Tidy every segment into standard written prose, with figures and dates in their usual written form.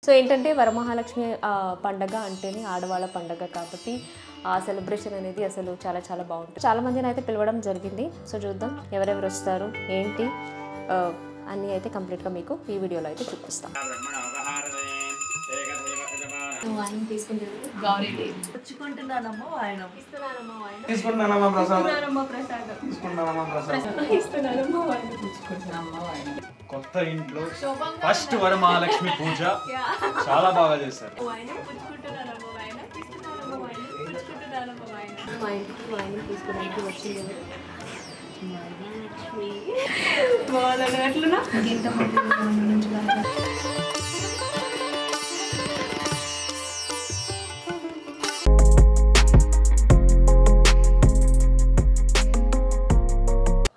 So ఏంటంటే వరమహాలక్ష్మి పండగ అంటేనే ఆడవాళ్ళ పండగ కాబట్టి ఆ సెలబ్రేషన్ అనేది అసలు చాలా చాలా బాగుంటుంది. చాలా మందిని అయితే పిలవడం జరిగింది. సో చూద్దాం ఎవరెవరు వస్తారు ఏంటి అన్నీ అయితే కంప్లీట్గా మీకు ఈ వీడియోలో అయితే చూపిస్తాం. కొత్త ఇంట్లో ఫస్ట్ వరమహాలక్ష్మి పూజ చాలా బాగా చేశారు.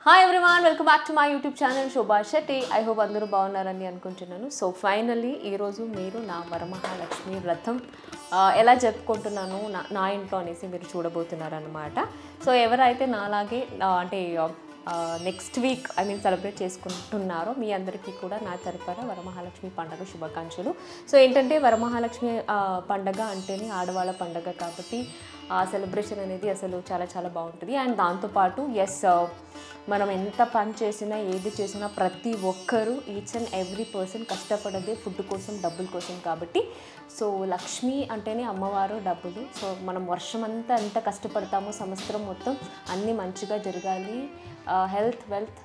Hi everyone, welcome back to my YouTube channel Shobha Shetty. I hope అందరూ బాగున్నారని అనుకుంటున్నాను. సో ఫైనల్లీ ఈరోజు మీరు నా వరమహాలక్ష్మి వ్రతం ఎలా జరుపుకుంటున్నాను నా ఇంట్లో అనేసి మీరు చూడబోతున్నారనమాట. సో ఎవరైతే నాలాగే అంటే నెక్స్ట్ వీక్ సెలబ్రేట్ చేసుకుంటున్నారో మీ అందరికీ కూడా నా తరపున వరమహాలక్ష్మి పండుగ శుభాకాంక్షలు. సో ఏంటంటే వరమహాలక్ష్మి పండగ అంటేనే ఆడవాళ్ళ పండగ కాబట్టి ఆ సెలబ్రేషన్ అనేది అసలు చాలా చాలా బాగుంటుంది. అండ్ దాంతోపాటు మనం ఎంత పని చేసినా ఏది చేసినా ప్రతి ఒక్కరూ ఈచ్ అండ్ ఎవ్రీ పర్సన్ కష్టపడదే ఫుడ్ కోసం డబ్బుల కోసం కాబట్టి సో లక్ష్మి అంటేనే అమ్మవారు డబ్బులు. సో మనం వర్షం అంతా ఎంత కష్టపడతామో సంవత్సరం మొత్తం అన్నీ మంచిగా జరగాలి, హెల్త్ వెల్త్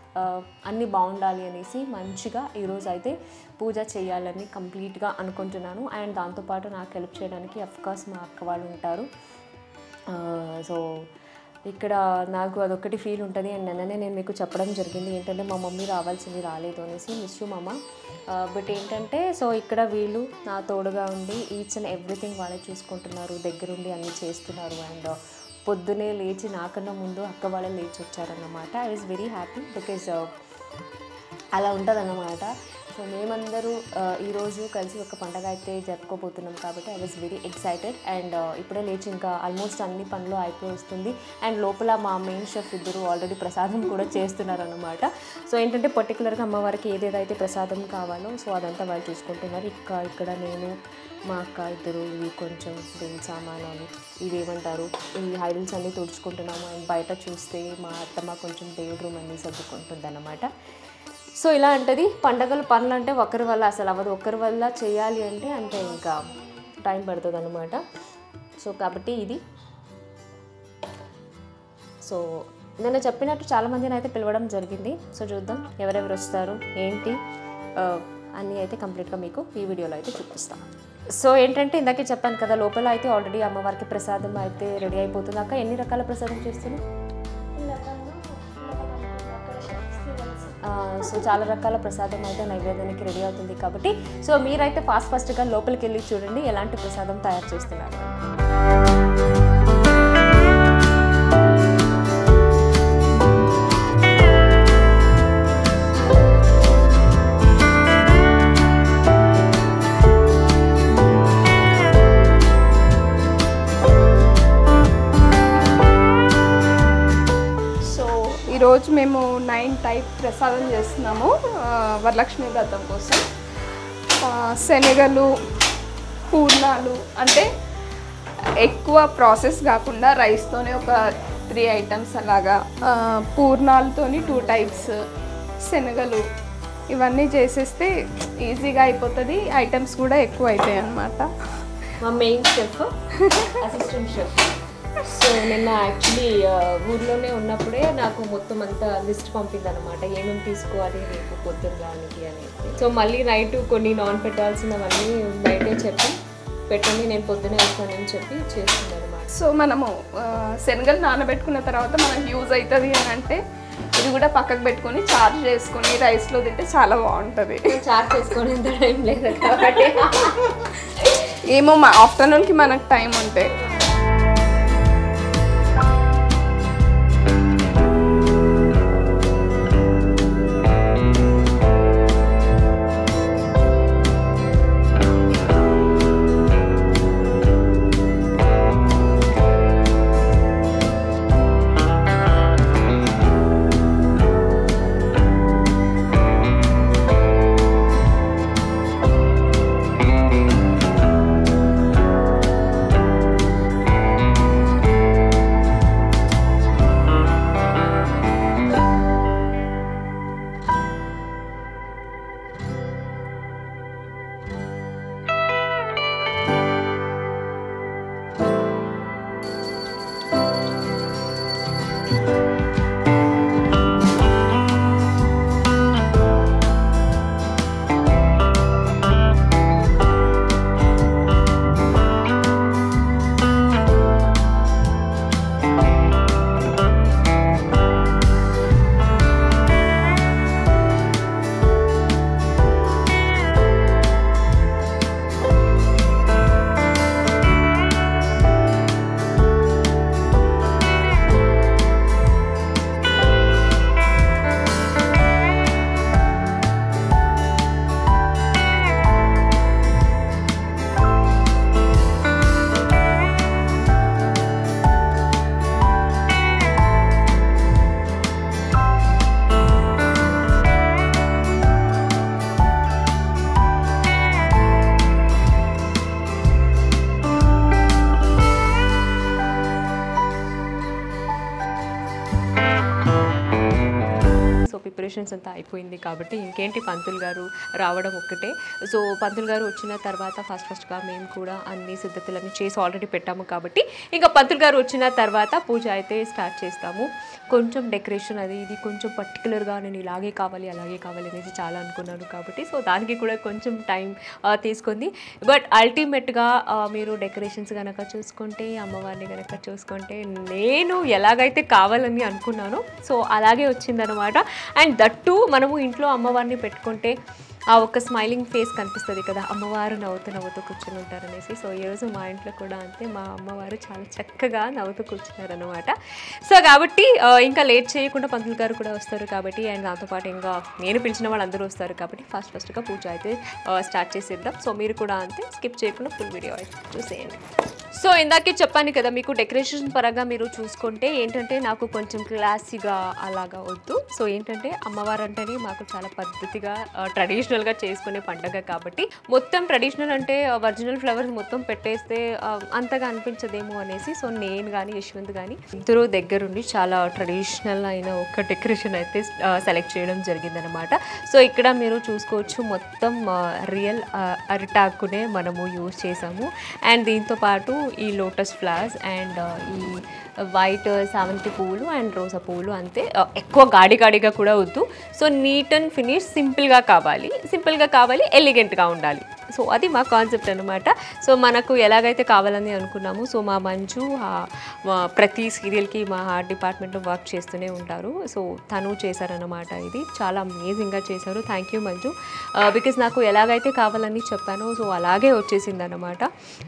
అన్నీ బాగుండాలి అనేసి మంచిగా ఈరోజు అయితే పూజ చేయాలని కంప్లీట్గా అనుకుంటున్నాను. అండ్ దాంతోపాటు నాకు హెల్ప్ చేయడానికి అఫ్కోర్స్ మా అక్క వాళ్ళు ఉంటారు. సో ఇక్కడ నాకు అదొక్కటి ఫీల్ ఉంటుంది. అండ్ నిన్ననే నేను మీకు చెప్పడం జరిగింది ఏంటంటే మా మమ్మీ రావాల్సింది రాలేదు అనేసి, మిస్ యూ మమ్మ. బట్ ఏంటంటే సో ఇక్కడ వీళ్ళు నా తోడుగా ఉండి ఈచ్ అండ్ ఎవ్రీథింగ్ వాళ్ళే చూసుకుంటున్నారు, దగ్గరుండి అన్నీ చేస్తున్నారు. అండ్ పొద్దునే లేచి నాకన్నా ముందు అక్క వాళ్ళే లేచి వచ్చారన్నమాట. I was very happy because అలా ఉంటుంది అన్నమాట. సో మేమందరూ ఈరోజు కలిసి ఒక పండగ అయితే జరుపుకోబోతున్నాం కాబట్టి I was very excited. And ఇప్పుడే లేచి ఇంకా ఆల్మోస్ట్ అన్ని పనులు అయిపోయి వస్తుంది. అండ్ లోపల మా మెయిన్ షెఫ్ ఇద్దరు ఆల్రెడీ ప్రసాదం కూడా చేస్తున్నారు అన్నమాట. సో ఏంటంటే పర్టికులర్గా అమ్మవారికి ఏదేదైతే ప్రసాదం కావాలో సో అదంతా వాళ్ళు చూసుకుంటున్నారు. ఇక్కడ నేను మా అక్క ఇద్దరు ఇవి కొంచెం దేని సామానాలు ఇవేమంటారు ఈ హైడల్స్ అన్నీ తుడుచుకుంటున్నాము. అండ్ బయట చూస్తే మా అత్తమ్మ కొంచెం దేవుడి రూమ్ అన్నీ సర్దుకుంటుంది అన్నమాట. సో ఇలా ఉంటుంది పండగల పనులు అంటే ఒకరి వల్ల అసలు అవ్వదు, ఒకరి వల్ల చేయాలి అంటే ఇంకా టైం పడుతుంది అన్నమాట. సో కాబట్టి ఇది సో నేను చెప్పినట్టు చాలామందిని అయితే పిలవడం జరిగింది. సో చూద్దాం ఎవరెవరు వస్తారు ఏంటి అన్నీ అయితే కంప్లీట్గా మీకు ఈ వీడియోలో అయితే చూపిస్తాను. సో ఏంటంటే ఇందాకే చెప్పాను కదా, లోపల అయితే ఆల్రెడీ అమ్మవారికి ప్రసాదం అయితే రెడీ అయిపోతుంది. అక్క ఎన్ని రకాల ప్రసాదం చేస్తున్నావు? సో చాలా రకాల ప్రసాదం అయితే నైవేద్యానికి రెడీ అవుతుంది కాబట్టి సో మీరైతే ఫాస్ట్గా లోపలికి వెళ్ళి చూడండి ఎలాంటి ప్రసాదం తయారు చేస్తున్నారు. ఈరోజు మేము 9 టైప్ ప్రసాదం చేస్తున్నాము వరలక్ష్మి వ్రతం కోసం. శనగలు, పూర్ణాలు అంటే ఎక్కువ ప్రాసెస్ కాకుండా రైస్తోనే ఒక 3 ఐటమ్స్ అలాగా, పూర్ణాలతోని 2 టైప్స్, శనగలు ఇవన్నీ చేసేస్తే ఈజీగా అయిపోతుంది, ఐటమ్స్ కూడా ఎక్కువ అవుతాయి అన్నమాట. మా main chef assistant chef so నిన్న యాక్చువల్లీ ఊర్లోనే ఉన్నప్పుడే నాకు మొత్తం అంతా లిస్ట్ పంపింది అనమాట, ఏమేమి తీసుకోవాలి రేపు పొద్దున్నకి అనేది. సో మళ్ళీ నైట్ కొన్ని నాన్ పెట్టాల్సినవన్నీ బయటే చెప్పి పెట్టండి నేను పొద్దునే వస్తానని చెప్పి చేస్తుంది అనమాట. సో మనము శనగలు నానబెట్టుకున్న తర్వాత మనకు యూజ్ అవుతుంది అని అంటే ఇది కూడా పక్కకు పెట్టుకొని చార్జ్ చేసుకొని రైస్లో తింటే చాలా బాగుంటుంది. చార్జ్ చేసుకొని ఎంత టైం లేదు కాబట్టి ఏమో ఆఫ్టర్నూన్కి మనకు టైం ఉంటే. డెకరేషన్స్ అంతా అయిపోయింది కాబట్టి ఇంకేంటి పంతులు గారు రావడం ఒక్కటే. సో పంతులు గారు వచ్చిన తర్వాత ఫస్ట్గా మేము కూడా అన్ని సిద్ధతలన్నీ చేసి ఆల్రెడీ పెట్టాము కాబట్టి ఇంకా పంతులు గారు వచ్చిన తర్వాత పూజ అయితే స్టార్ట్ చేస్తాము. కొంచెం డెకరేషన్ అది ఇది కొంచెం పర్టికులర్గా నేను ఇలాగే కావాలి అలాగే కావాలి అనేసి చాలా అనుకున్నాను కాబట్టి సో దానికి కూడా కొంచెం టైం తీసుకుంది. బట్ అల్టిమేట్గా మీరు డెకరేషన్స్ కనుక చూసుకుంటే అమ్మవారిని కనుక చూసుకుంటే నేను ఎలాగైతే కావాలని అనుకున్నానో సో అలాగే వచ్చిందనమాట. అండ్ దట్టు మనము ఇంట్లో అమ్మవారిని పెట్టుకుంటే ఆ ఒక్క స్మైలింగ్ ఫేస్ కనిపిస్తుంది కదా, అమ్మవారు నవ్వుతూ కూర్చొని ఉంటారనేసి. సో ఈరోజు మా ఇంట్లో కూడా అంతే, మా అమ్మవారు చాలా చక్కగా నవ్వుతూ కూర్చున్నారనమాట. సో కాబట్టి ఇంకా లేట్ చేయకుండా పంతులు గారు కూడా వస్తారు కాబట్టి అండ్ దాంతోపాటు ఇంకా నేను పిలిచిన వాళ్ళు అందరూ వస్తారు కాబట్టి ఫస్ట్గా పూజ అయితే స్టార్ట్ చేసేద్దాం. సో మీరు కూడా అంతే స్కిప్ చేయకుండా ఫుల్ వీడియో అయితే చూసేయండి. సో ఇందాకే చెప్పాను కదా మీకు డెకరేషన్ పరంగా మీరు చూసుకుంటే ఏంటంటే నాకు కొంచెం క్లాసీగా అలాగా వద్దు. సో ఏంటంటే అమ్మవారు అంటేనే మాకు చాలా పద్ధతిగా ట్రెడిషనల్గా చేసుకునే పండగ కాబట్టి మొత్తం ట్రెడిషనల్ అంటే ఒరిజినల్ ఫ్లవర్స్ మొత్తం పెట్టేస్తే అంతగా అనిపించదేమో అనేసి సో నేను కానీ యశ్వంత్ కానీ ఇద్దరు దగ్గరుండి చాలా ట్రెడిషనల్ అయిన ఒక డెకరేషన్ అయితే సెలెక్ట్ చేయడం జరిగిందనమాట. సో ఇక్కడ మీరు చూసుకోవచ్చు మొత్తం రియల్ అరిటాకునే మనము యూజ్ చేసాము. అండ్ దీంతో పాటు ఈ లోటస్ ఫ్లవర్స్ అండ్ ఈ వైట్ సామంతి పువ్వులు అండ్ రోజా పువ్వులు అంతే, ఎక్కువ గాడిగా కూడా వద్దు. సో నీట్ అండ్ ఫినిష్ సింపుల్గా కావాలి ఎలిగెంట్గా ఉండాలి. సో అది మా కాన్సెప్ట్ అనమాట. సో మనకు ఎలాగైతే కావాలని అనుకున్నాము. సో మా మంజు ప్రతి సీరియల్కి మా ఆర్ట్ డిపార్ట్మెంట్లో వర్క్ చేస్తూనే ఉంటారు. సో తను చేశారనమాట. ఇది చాలా అమేజింగ్గా చేశారు. థ్యాంక్ యూ మంజు, బికాజ్ నాకు ఎలాగైతే కావాలని చెప్పానో సో అలాగే వచ్చేసింది అనమాట.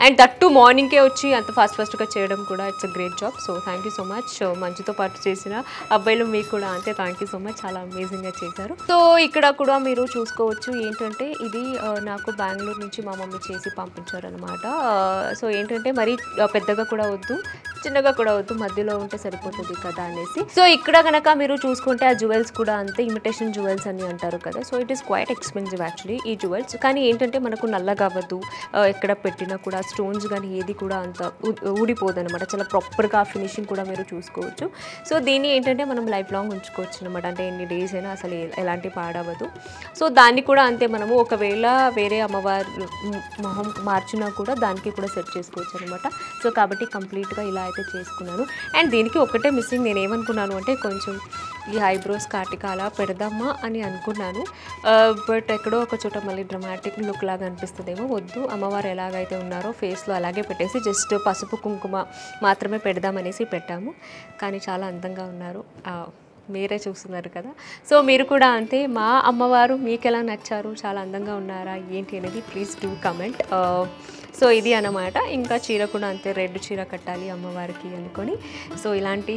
అండ్ దట్టు మార్నింగ్కే వచ్చి అంత ఫాస్ట్గా చేయడం కూడా it's a great job. So thank you so much. మంజుతో పాటు చేసిన అబ్బాయిలు మీకు కూడా అంతే థ్యాంక్ యూ సో మచ్, చాలా అమేజింగ్గా చేశారు. సో ఇక్కడ కూడా మీరు చూసుకోవచ్చు ఏంటంటే ఇది నాకు బెంగళూరు నుంచి మా మమ్మీ చేసి పంపించారనమాట. సో ఏంటంటే మరి పెద్దగా కూడా వద్దు చిన్నగా కూడా వద్దు, మధ్యలో ఉంటే సరిపోతుంది కదా అనేసి. సో ఇక్కడ కనుక మీరు చూసుకుంటే ఆ జ్యువెల్స్ కూడా అంతే ఇమిటేషన్ జ్యువెల్స్ అని అంటారు కదా. So it is quite expensive actually ఈ జ్యువెల్స్. కానీ ఏంటంటే మనకు నల్లగా అవ్వదు, ఎక్కడ పెట్టినా కూడా స్టోన్స్ కానీ ఏది కూడా అంత ఊడిపోదు అనమాట. చాలా ప్రాపర్గా ఫినిషింగ్ కూడా మీరు చూసుకోవచ్చు. సో దీన్ని ఏంటంటే మనం లైఫ్ లాంగ్ ఉంచుకోవచ్చు అనమాట. అంటే ఎన్ని డేస్ అయినా అసలు ఎలాంటి పాడవదు. సో దాన్ని కూడా అంతే మనము ఒకవేళ వేరే అమ్మవారు మొహం మార్చినా కూడా దానికి కూడా సెట్ చేసుకోవచ్చు అనమాట. సో కాబట్టి కంప్లీట్గా ఇలా అయితే చేసుకున్నాను. అండ్ దీనికి ఒకటే మిస్సింగ్, నేను ఏమనుకున్నాను అంటే కొంచెం ఈ ఐబ్రోస్ కాటిక అలా పెడదామా అని అనుకున్నాను. బట్ ఎక్కడో ఒక చోట మళ్ళీ డ్రమాటిక్ లుక్ లాగా అనిపిస్తుందేమో, వద్దు అమ్మవారు ఎలాగైతే ఉన్నారో ఫేస్లో అలాగే పెట్టేసి జస్ట్ పసుపు కుంకుమ మాత్రమే పెడదామనేసి పెట్టాము. కానీ చాలా అందంగా ఉన్నారు, మీరే చూస్తున్నారు కదా. సో మీరు కూడా అంతే, మా అమ్మవారు మీకు ఎలా నచ్చారు, చాలా అందంగా ఉన్నారా ఏంటి అనేది ప్లీజ్ డూ కమెంట్. సో ఇది అన్నమాట. ఇంకా చీర కూడా అంతే, రెడ్ చీర కట్టాలి అమ్మవారికి అనుకొని సో ఇలాంటి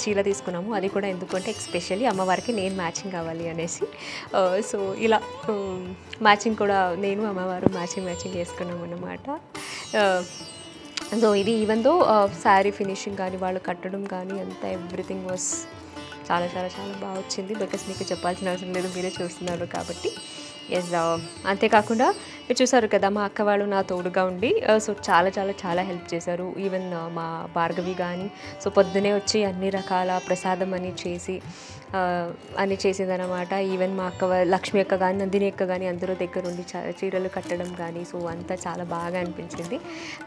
చీర తీసుకున్నాము. అది కూడా ఎందుకంటే ఎస్పెషల్లీ అమ్మవారికి నేను మ్యాచింగ్ కావాలి అనేసి. సో ఇలా మ్యాచింగ్ కూడా నేను అమ్మవారు మ్యాచింగ్ వేసుకున్నాము అన్నమాట. సో ఇది ఈవెన్ దో శారీ ఫినిషింగ్ కానీ వాళ్ళు కట్టడం కానీ అంతా ఎవ్రీథింగ్ వాస్ చాలా చాలా చాలా బాగా వచ్చింది. బికాస్ మీకు చెప్పాల్సిన అవసరం లేదు, మీరే చూస్తున్నారు కాబట్టి. ఎస్, అంతేకాకుండా మీరు చూసారు కదా మా అక్క వాళ్ళు నా తోడుగా ఉండి సో చాలా చాలా చాలా హెల్ప్ చేశారు. ఈవెన్ మా భార్గవి కానీ సో పొద్దునే వచ్చి అన్ని రకాల ప్రసాదం అని చేసేదన్నమాట. ఈవెన్ మా అక్క లక్ష్మి అక్క కానీ నందిని అక్క కానీ అందరూ దగ్గర ఉండి చీరలు కట్టడం కానీ సో అంతా చాలా బాగా అనిపించింది.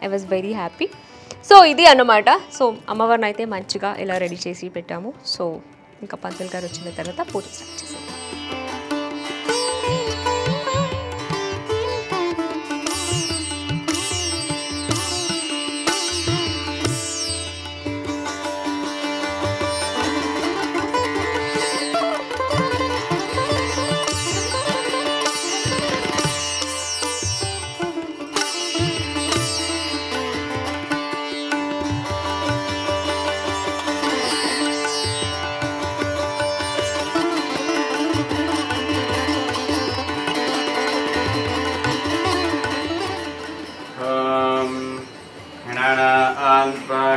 I was very happy. So ఇది అన్నమాట. సో అమ్మవారిని అయితే మంచిగా ఇలా రెడీ చేసి పెట్టాము. సో ఇంకా పంతులు గారు వచ్చిన తర్వాత పూజ స్టార్ట్ చేసాం.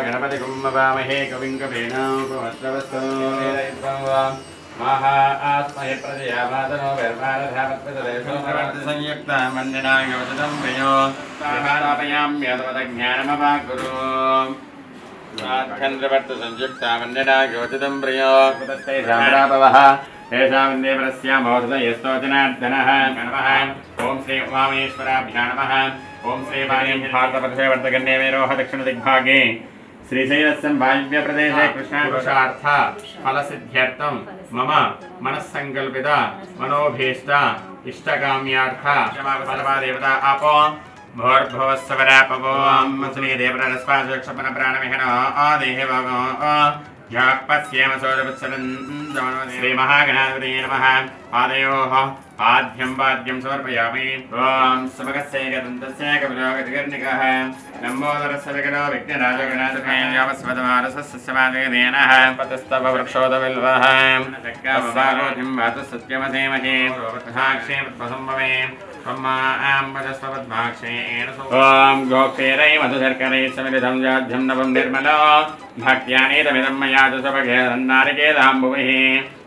गणपति कुम्भवामहे कविं कवीनामुपमस्त्रवस्तु महा आत्महे प्रजयामातनो वर्मारधावत्पदलेशो संयुक्ता मण्डिना गवचतं प्रियो ज्ञानमवाकुरु संयुक्ता मण्डिना गवचतं प्रियो रामरापवः तेषां वन्दे परस्यामोषधयस्तोचनार्दनः नमः। ॐ श्री उमामेश्वराभ्यां नमः। ॐ श्री वाणीं भारतवर्षे वर्तकन्ये मेरोह दक्षिणदिग्भागे श्रीशैलस्यं वायव्यप्रदेशे कृष्णपुरुषार्थ फलसिद्ध्यर्थं मम मनस्सङ्कल्पित मनोभीष्ट इष्टकाम्यार्थ देवता आपो भूर्भुवस्सवरापवो श्रीदेवरस्वाक्षपरप्राणमिहनो आदेहे भगो श्रीमहागणाधिपतये नमः। पादयोः आद्यं वाद्यं समर्पयामि। ॐ समगस्यैकदन्तस्य कपिलोगतिकर्णिकः लम्बोदरस्य विकटो विघ्नराजगणाधिपतयस्वदमारसस्यमादेनः पतस्तववृक्षोदविल्वः तस्सागोधिं वातसत्यमधीमहि साक्षीमत्वसम्भवे ॐ गोक्षीरै मधुशर्करैः समिलितं जाध्यं नवं निर्मलो भक्त्यानीतमिदं मया च स्वभगेरन्नारिकेदाम्बुभिः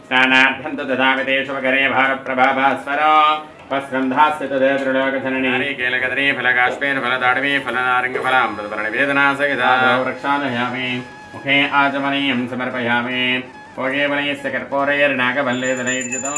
स्नानार्थं तु ददामि ते शुभकरे भारप्रभाभास्वरो वस्त्रं धास्य तदे त्रिलोकधननी नारिकेलकदरी फलकाश्मीरफलदाडवी फलनारङ्गफलामृतवर्णवेदनासहिता वृक्षालयामि मुखे आचमनीयं समर्पयामि भोगे वलयस्य कर्पूरैर्नागवल्लेदनैर्जितो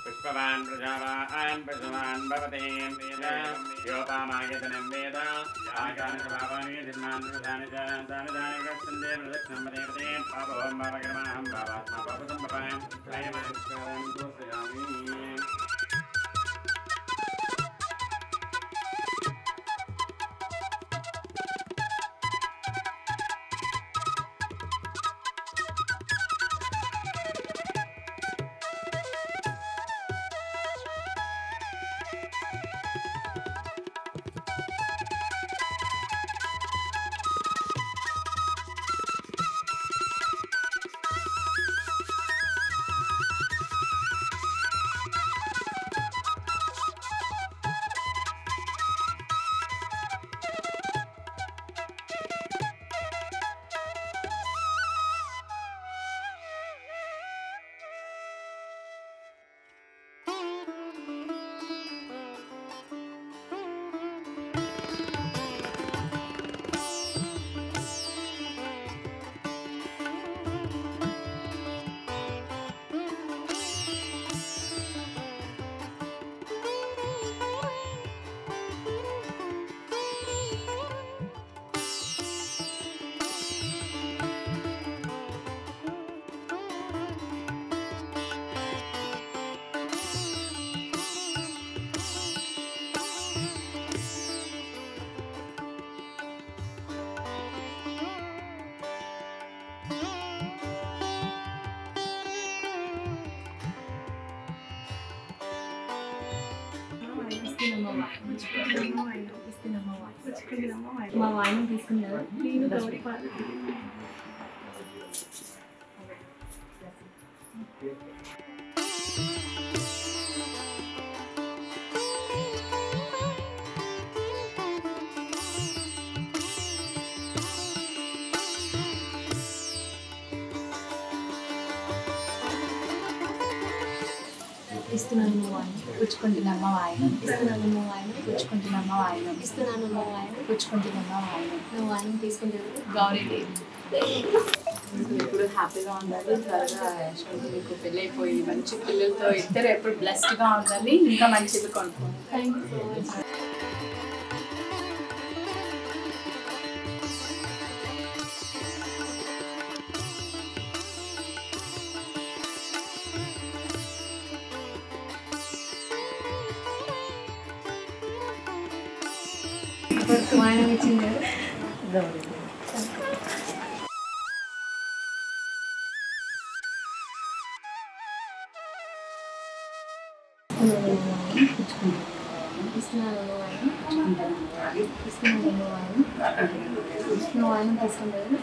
पुष्पवान् प्रजावान् पशुवान् भवते योपामायतनं वेद आकाशभावानि धर्मान् प्रधानि च तानि तानि गच्छन्ते प्रदक्षिणं वदेवते पापवं पापकर्माहं पापात्मा पापसम्भवान् नमस्कारं दोषयामि। మా వాయిని తీసుకున్నారు. ఇస్తున్నాను మా వాయిని పుచ్చుకుంటున్నామ్మ వాయిని ఇస్తున్నాను మా వాయిని పుచ్చుకుంటున్నామ్మ వాయిని ఇస్తున్నాను మా వాయిని పుచ్చుకుంటున్నామ్మ వాయిని నువ్వు వాయిని తీసుకుంటారు గౌరీదేవి. ఇప్పుడు హ్యాపీగా ఉండాలి, త్వరగా మీకు పెళ్ళి అయిపోయి మంచి పిల్లలతో ఇద్దరు ఎప్పుడు బ్లెస్డ్గా ఉండాలి, ఇంకా మంచిది కొనుక్కోండి. Thank you so much. వాయినం ఇచ్చింది గౌరీ. ఇస్తున్నాను నువ్వు ఆయన ఇస్తున్నాను నువ్వు ఆయన తీసుకుంటాను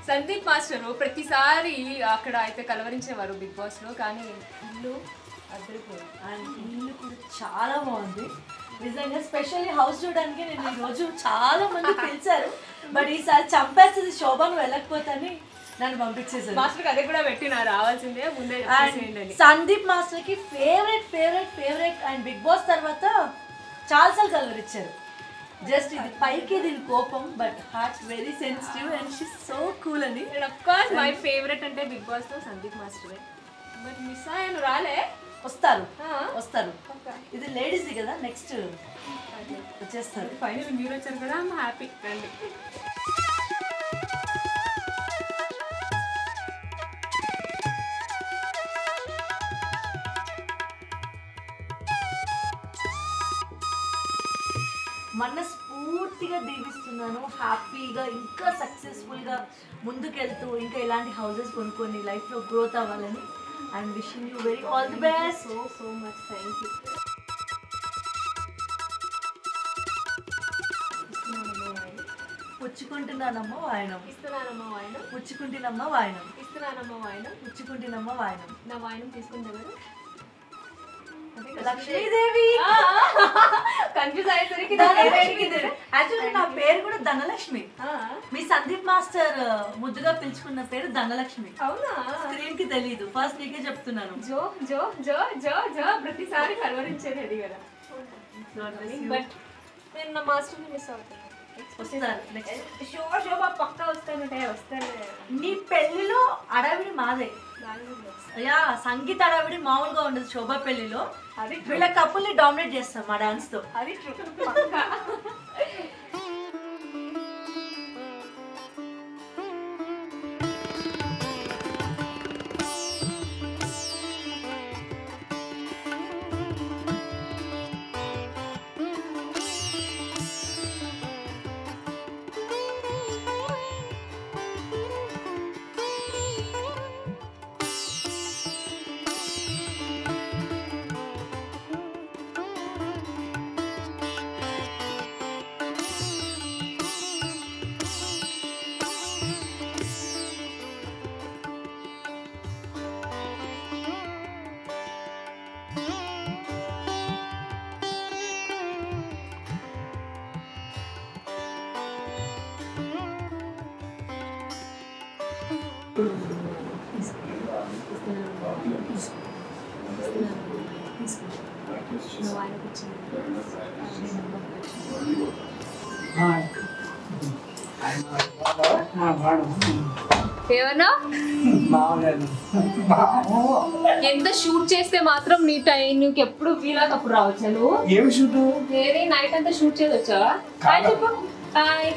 సందీప్ మాస్టర్ ప్రతిసారి అక్కడ అయితే కలవరించేవారు బిగ్ బాస్ లో, కానీ ఇల్లు అద్దరిపోయింది. అండ్ ఇల్లు కూడా చాలా బాగుంది నిజంగా. స్పెషల్లీ హౌస్ చూడడానికి నేను ఈరోజు చాలా మంది పిలిచారు, బట్ ఈసారి చంపేస్తుంది శోభను వెళ్ళకపోతేని నన్ను పంపించేసారు. మాస్టర్ అదే కూడా పెట్టినా రావాల్సిందే ముందే చెప్పేసేయండి. సందీప్ మాస్టర్ కి favourite favourite favourite and Bigg Boss తర్వాత చాలాసార్లు కలవరిచ్చారు. జస్ట్ ఇది పైకి దీని కోపం, but heart very sensitive and she so cool అని. And of course my favourite అంటే బిగ్ బాస్ లో సందీప్ మాస్టరే. బట్ మిస్ అయ్యాను, రాలే. వస్తారు వస్తారు, ఇది లేడీస్ది కదా, నెక్స్ట్ వచ్చేస్తారు. ఫైనల్ మీరు వచ్చారు కూడా, ఐమ్ హ్యాపీ. రండి. మనస్ఫూర్తిగా దీవిస్తున్నాను, హ్యాపీగా ఇంకా సక్సెస్ఫుల్గా ముందుకెళ్తూ ఇంకా ఇలాంటి హౌసెస్ కొనుక్కొని లైఫ్లో గ్రోత్ అవ్వాలని. I'm wishing you very all the best. So much thank you. పుచ్చుకుంటున్నానమ్మ వాయనం, ఇస్తున్నానమ్మా వాయనం, పుచ్చుకుంటున్నమ్మ వాయనం, ఇస్తున్నానమ్మా వాయనం, పుచ్చుకుంటున్నమ్మ వాయనం. నా వాయనం తీసుకుంటారు. లక్ష్మీదేవి కన్ఫ్యూజ్ అయ్యేసరికి యాక్చువల్లీ నా పేరు కూడా ధనలక్ష్మి. మీ సందీప్ మాస్టర్ ముద్దుగా పిలుచుకున్న పేరు ధనలక్ష్మి. అవునా? స్క్రీన్ కి తెలీదు, ఫస్ట్ నీకే చెప్తున్నాను. జో జో జో జో జో ప్రతిసారి కలవరించేది అది కదా. బట్ నేను నా మాస్టర్ని మిస్ అవుతాను. వస్తారు నెక్స్ట్ శోభ పక్కా వస్తానంటే వస్తాను. నీ పెళ్లిలో అడవిడి మాదే. యా, సంగీత అడవిడి మామూలుగా ఉండదు శోభ పెళ్లిలో. అది వీళ్ళ కప్పుల్ని డామినేట్ చేస్తాం మా డాన్స్ తో. అది ట్రూ పక్కా. ఏమన్నా ఎంత షూట్ చేస్తే మాత్రం నీ టైం నీకు ఎప్పుడు వీలాగా అప్పుడు రావచ్చా? నువ్వు ఏమి షూట్ వేరే నైట్ అంతా షూట్ చేసి వచ్చావా? హాయ్ చెప్పు. హాయ్.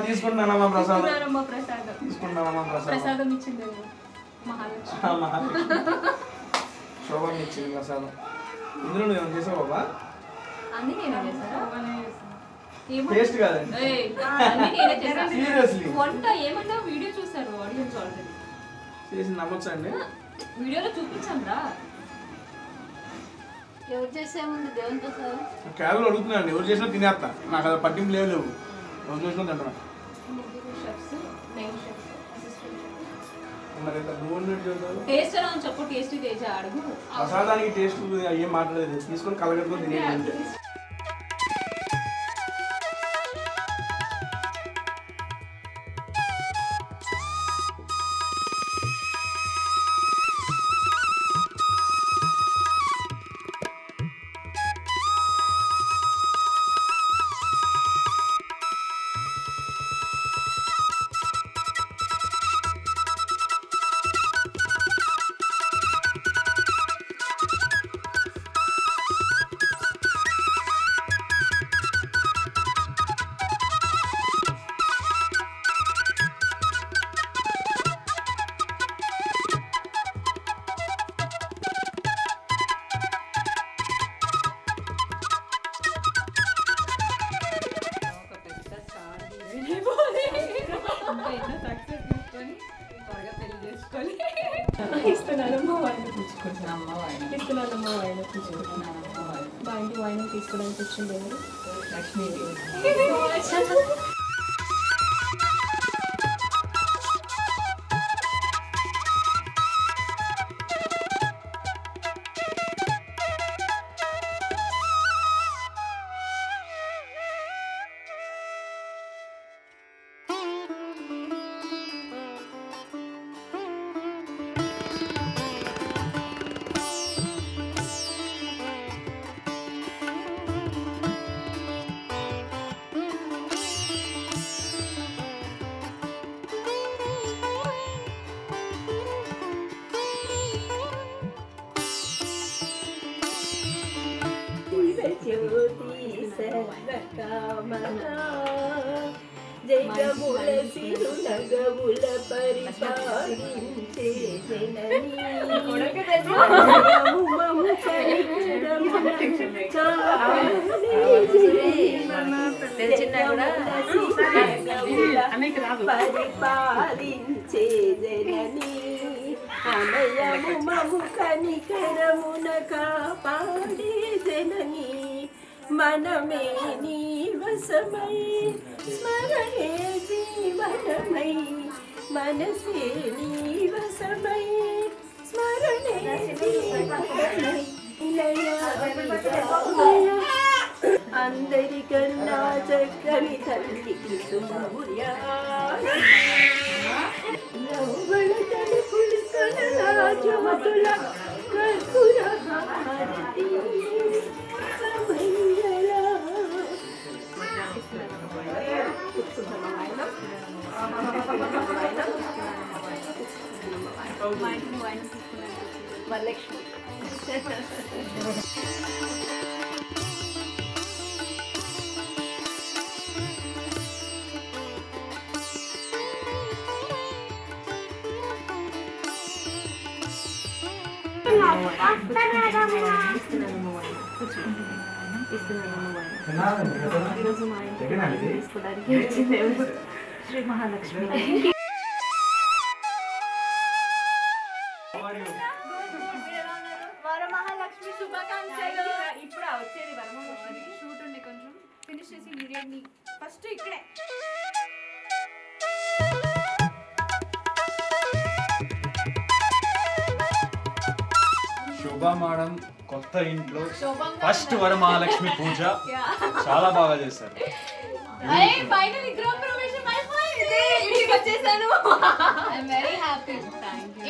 తీసుకుంటున్నానమ్మా ప్రసాదం. ప్రసాదం తీసుకుంటున్నానమ్మా ప్రసాదం. ప్రసాదం ఇచ్చింది మహాలక్ష్మి. శోభం ఇచ్చింది ప్రసాదం. ఇందులో నువ్వు ఏమైనా చేసావు బాబా? అన్ని నేనే చేశాను. టేస్ట్ కాదండి. సీరియస్లీ వంట ఏమన్నా వీడియో చూసారు ఆడియన్స్ ఆల్రెడీ. చేసి నమ్మొచ్చా అండి? వీడియోలో చూపించాం రా. ఎవరు చేసేముంది దేవుని ప్రసాదం క్యాబులు అడుగుతున్నాను, ఎవరు చేసినా తినేస్తా, నాకు అది పట్టింపు లేవు. ఎవరు చేసినా తింటున్నా. మరి ఎంత నువ్వు చూద్దాం. టేస్ట్ ఎలా ఉంది చెప్పు. టేస్ట్ తేజ అడుగు. ప్రసాదానికి టేస్ట్ ఏం మాట్లాడలేదు, తీసుకొని కలగట్టుకొని తినేది. మా ఇంటి వాయినం తీసుకోవడానికి వచ్చింది ఎవరు? లక్ష్మీదేవి. జగముల సిరు నగముల పరిపాలించే జననీ పరిపాలించే జననీ అనయము మము కనికరమున కాపాడే జననీ మనమే నీ వశమై స్మరణే జీవనమై మనసే నీ వశమై స్మరణే జీవనమై అందరికన్నా చక్కని తల్లికి సూర్యా నవ్వుల తలుపులు కలలా జ్యోతుల కర్పూర హారతి వరలక్ష్మి. ఈరోజు మా ఇంటికి తీసుకోవడానికి వచ్చింది శ్రీ మహాలక్ష్మి. వరమహాలక్ష్మి శుభాకాంక్షలు. ఇప్పుడు వచ్చేది వరమహాలక్ష్మి షూట్ ఉంది, కొంచెం ఫినిష్ చేసి ఇమీడియట్లీ ఫస్ట్ ఇక్కడే. శోభా మేడం కొత్త ఇంట్లో ఫస్ట్ వరమహాలక్ష్మి పూజ చాలా బాగా చేశారు. ఫైనల్లీ గృహ ప్రవేశం అయిపోయింది. ఇంటికి వచ్చేసాను. I'm very happy.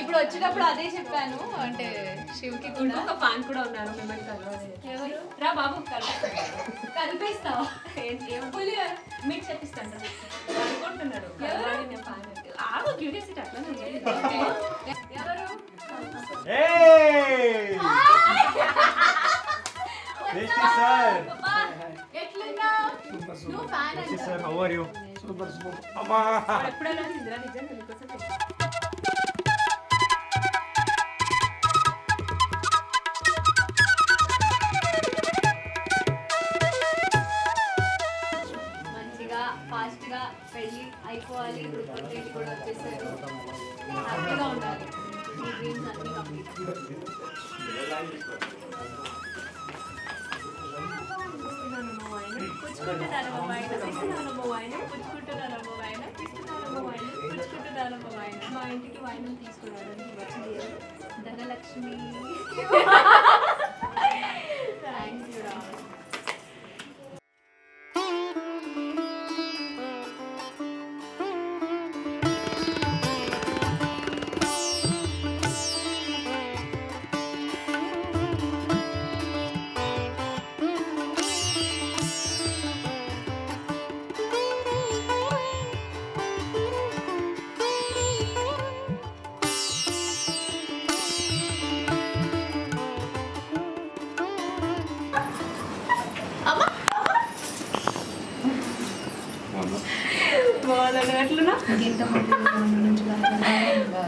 ఇప్పుడు వచ్చేటప్పుడు అదే చెప్పాను, అంటే శివకి కూడా ఒక ఫ్యాన్ కూడా ఉన్నారు మిమ్మల్ని కలవాలి. ఎవరు రా బాబు కలిపేస్తావా? పులిహోర మీకు చెప్పిస్తాను అనుకుంటున్నాడు. ఆగు క్యూరియాసిటీ అట్లా ఎవరు Hey! Tasty sir. Tasty sir, how are you? Super super అమ్మా మంచిగా ఫాస్ట్గా పెళ్ళి అయిపోవాలి. ఇప్పుడు పెళ్ళి కూడా వచ్చేసారు. హ్యాపీగా ఉండాలి. మీ డ్రీమ్స్ అన్నీ కంప్లీట్. మా ఇంటికి వాయినం తీసుకురావడానికి వచ్చింది ధనలక్ష్మి. థ్యాంక్ యూ రా.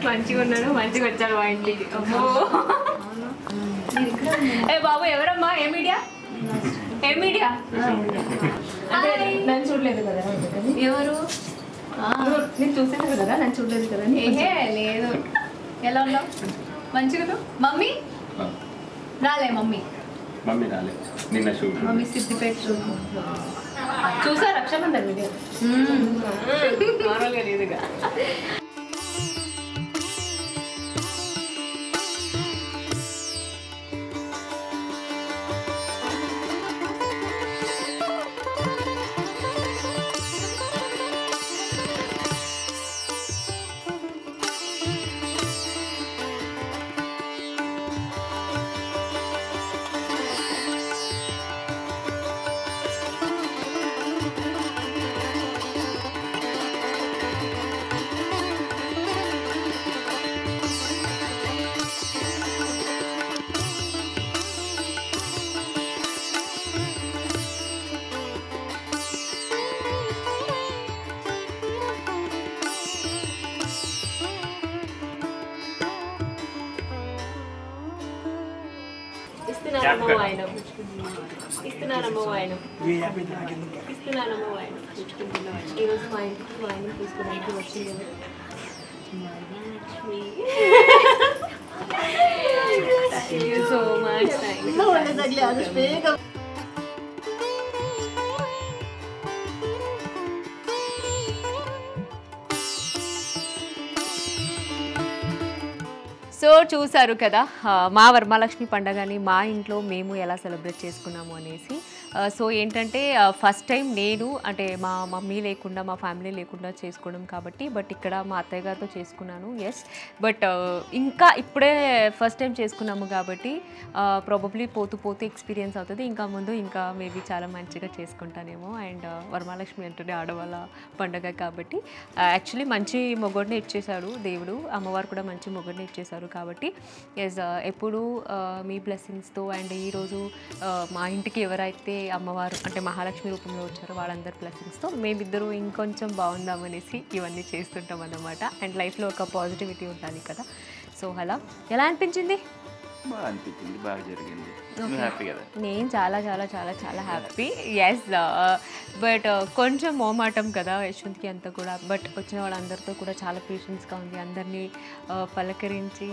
మంచిగా ఉన్నాడు, మంచిగా వచ్చాడు మా ఇంటికి. అమ్మో ఏ బాబు ఎవరమ్మా? ఏ మీడియా? ఏ మీడియా? నన్ను చూడలేదు కదా ఎవరు? నేను చూసాను కదా, నన్ను చూడలేదు కదా. ఏహే లేదు. ఎలా ఉన్నావు? మంచిగా. మమ్మీ రాలే? మమ్మీ రాలే నిన్న షూట్. మమ్మీ సిద్దిపేట చూసా రక్షాబంధన్ వీడియో. నార్మల్గా లేదుగా. ఇస్తున్నానమ్మ వాయినం. ఇస్తున్నానమ్మ వాయినం. ఇస్తున్నానమ్మ వాయినం. ఈరోజు మా ఇంటికి వాయినం తీసుకోవడానికి వచ్చింది. Thank you so much. Thank you. So చూసారు కదా మా వరమహాలక్ష్మి పండుగని మా ఇంట్లో మేము ఎలా సెలబ్రేట్ చేసుకున్నాము అనేసి. సో ఏంటంటే ఫస్ట్ టైం నేను అంటే మా మమ్మీ లేకుండా మా ఫ్యామిలీ లేకుండా చేసుకోవడం కాబట్టి, బట్ ఇక్కడ మా అత్తయ్య గారితో చేసుకున్నాను. ఎస్, బట్ ఇంకా ఇప్పుడే ఫస్ట్ టైం చేసుకున్నాము కాబట్టి ప్రాబబ్లీ పోతూ పోతూ ఎక్స్పీరియన్స్ అవుతుంది. ఇంకా ముందు ఇంకా మేబీ చాలా మంచిగా చేసుకుంటానేమో. అండ్ వరమహాలక్ష్మి అంటేనే ఆడవాళ్ళ పండుగ కాబట్టి యాక్చువల్లీ మంచి మొగుడిని ఇచ్చేశాడు దేవుడు, అమ్మవారు కూడా మంచి మొగుడిని ఇచ్చేశారు కాబట్టి ఎస్ ఎప్పుడు మీ బ్లెస్సింగ్స్తో అండ్ ఈరోజు మా ఇంటికి ఎవరైతే అమ్మవారు అంటే మహాలక్ష్మి రూపంలో వచ్చారో వాళ్ళందరి బ్లెస్సింగ్స్తో మేమిద్దరూ ఇంకొంచెం బాగుందామనేసి ఇవన్నీ చేస్తుంటాం అన్నమాట. అండ్ లైఫ్లో ఒక పాజిటివిటీ ఉండాలి కదా. సో అలా ఎలా అనిపించింది? బాగా అనిపించింది, బాగా జరిగింది. హ్యాపీ కదా? నేను చాలా చాలా చాలా చాలా హ్యాపీ. ఎస్, బట్ కొంచెం మోమాటం కదా యశ్వంత్కి అంతా కూడా. బట్ వచ్చిన వాళ్ళందరితో కూడా చాలా పేషెన్స్గా ఉంది. అందరినీ పలకరించి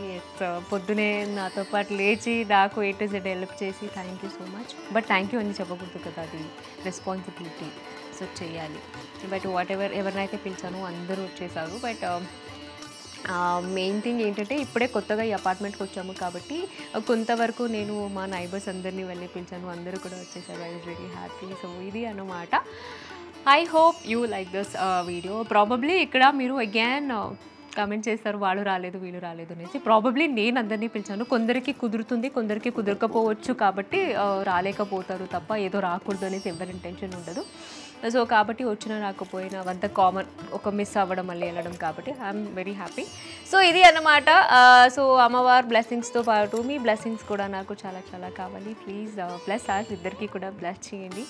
పొద్దునే నాతో పాటు లేచి నాకు A to Z హెల్ప్ చేసి thank you so much. But thank you అని చెప్పకూడదు కదా, అది రెస్పాన్సిబిలిటీ. సో చేయాలి. బట్ వాట్ ఎవరినైతే పిలిచానో అందరూ వచ్చేసారు. బట్ మెయిన్ థింగ్ ఏంటంటే ఇప్పుడే కొత్తగా ఈ అపార్ట్మెంట్కి వచ్చాము కాబట్టి కొంతవరకు నేను మా నైబర్స్ అందరినీ వెళ్ళి పిలిచాను, అందరూ కూడా వచ్చేసారు. I was very happy. So ఇది అన్నమాట. I hope you like this video. Probably ఇక్కడ మీరు అగైన్ కామెంట్ చేస్తారు వాళ్ళు రాలేదు వీళ్ళు రాలేదు అనేసి. ప్రాబబ్లీ నేను అందరినీ పిలిచాను. కొందరికి కుదురుతుంది, కొందరికి కుదరకపోవచ్చు కాబట్టి రాలేకపోతారు తప్ప ఏదో రాకూడదు అనేసి ఎవరి ఇంటెన్షన్ ఉండదు. సో కాబట్టి వచ్చినా రాకపోయినా అవంతా కామన్, ఒక మిస్ అవ్వడం మళ్ళీ వెళ్ళడం, కాబట్టి ఐఎమ్ వెరీ హ్యాపీ. సో ఇది అన్నమాట. సో అమ్మవారి బ్లెస్సింగ్స్తో పాటు మీ బ్లెస్సింగ్స్ కూడా నాకు చాలా చాలా కావాలి. ప్లీజ్ బ్లెస్ ఆస్, ఇద్దరికి కూడా బ్లెస్ చేయండి.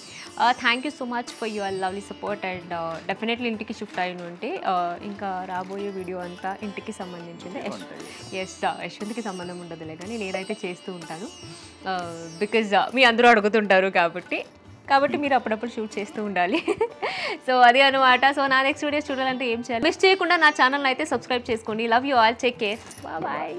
Thank you so much for your lovely support. And definitely ఇంటికి షిఫ్ట్ అయిన ఉంటే ఇంకా రాబోయే వీడియో అంతా ఇంటికి సంబంధించింది. యశ్వంత్కి సంబంధం ఉండదులే, కానీ నేనైతే చేస్తూ ఉంటాను బికాజ్ మీ అందరూ అడుగుతుంటారు కాబట్టి మీరు అప్పుడప్పుడు షూట్ చేస్తూ ఉండాలి. సో అది అనమాట. సో నా నెక్స్ట్ వీడియోస్ చూడాలంటే ఏం చేయాలి? మిస్ చేయకుండా నా ఛానల్ అయితే సబ్స్క్రైబ్ చేసుకోండి. Love you all, take care, bye.